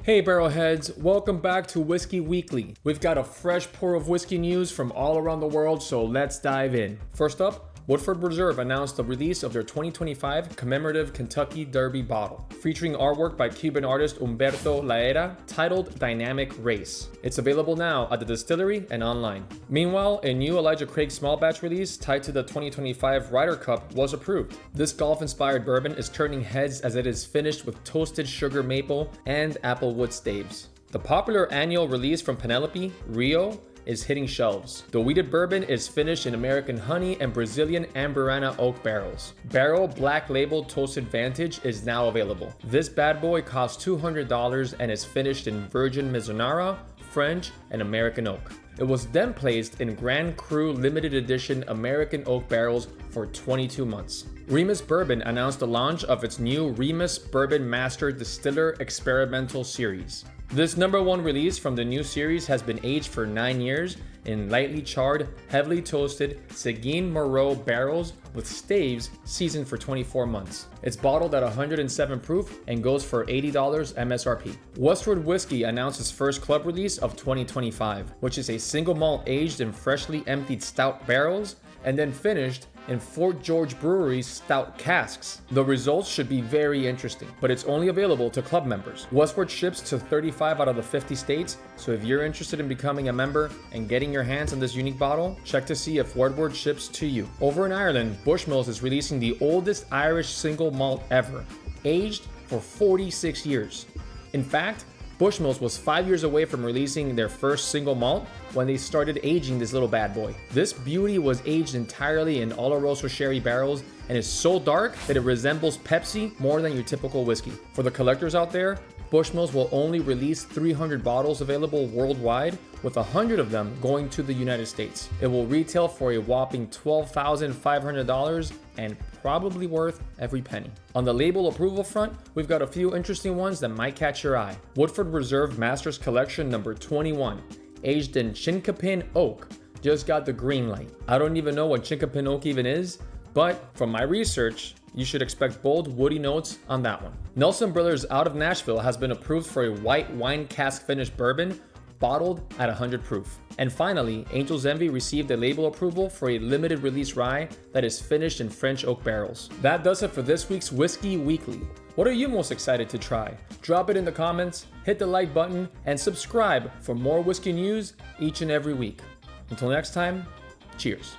Hey barrelheads, welcome back to Whiskey Weekly. We've got a fresh pour of whiskey news from all around the world, so let's dive in. First up, Woodford Reserve announced the release of their 2025 commemorative Kentucky Derby bottle, featuring artwork by Cuban artist Humberto Laera, titled Dynamic Race. It's available now at the distillery and online. Meanwhile, a new Elijah Craig small batch release tied to the 2025 Ryder Cup was approved. This golf-inspired bourbon is turning heads as it is finished with toasted sugar maple and applewood staves. The popular annual release from Penelope Rio is hitting shelves. The wheated bourbon is finished in American honey and Brazilian Amburana oak barrels. Barrel Black Label Toasted Vantage is now available. This bad boy costs $200 and is finished in Virgin Mizunara, French, and American oak. It was then placed in Grand Cru limited edition American oak barrels for 22 months. Remus Bourbon announced the launch of its new Remus Bourbon Master Distiller Experimental Series. This #1 release from the new series has been aged for 9 years in lightly charred, heavily toasted Seguin Moreau barrels with staves seasoned for 24 months. It's bottled at 107 proof and goes for $80 MSRP. Westward Whiskey announced its first club release of 2025, which is a single malt aged in freshly emptied stout barrels and then finished in Fort George Brewery's stout casks. The results should be very interesting, but it's only available to club members. Westward ships to 35 out of the 50 states, so if you're interested in becoming a member and getting your hands on this unique bottle, check to see if Westward ships to you. Over in Ireland, Bushmills is releasing the oldest Irish single malt ever, aged for 46 years. In fact, Bushmills was 5 years away from releasing their first single malt when they started aging this little bad boy. This beauty was aged entirely in Oloroso sherry barrels and is so dark that it resembles Pepsi more than your typical whiskey. For the collectors out there, Bushmills will only release 300 bottles available worldwide, with 100 of them going to the United States. It will retail for a whopping $12,500 and probably worth every penny. On the label approval front, we've got a few interesting ones that might catch your eye. Woodford Reserve Masters Collection number 21, aged in Chinkapin Oak, just got the green light. I don't even know what Chinkapin Oak even is, but from my research, you should expect bold, woody notes on that one. Nelson Brothers out of Nashville has been approved for a white wine cask finished bourbon, bottled at 100 proof. And finally, Angel's Envy received a label approval for a limited release rye that is finished in French oak barrels. That does it for this week's Whiskey Weekly. What are you most excited to try? Drop it in the comments, hit the like button, and subscribe for more whiskey news each and every week. Until next time, cheers.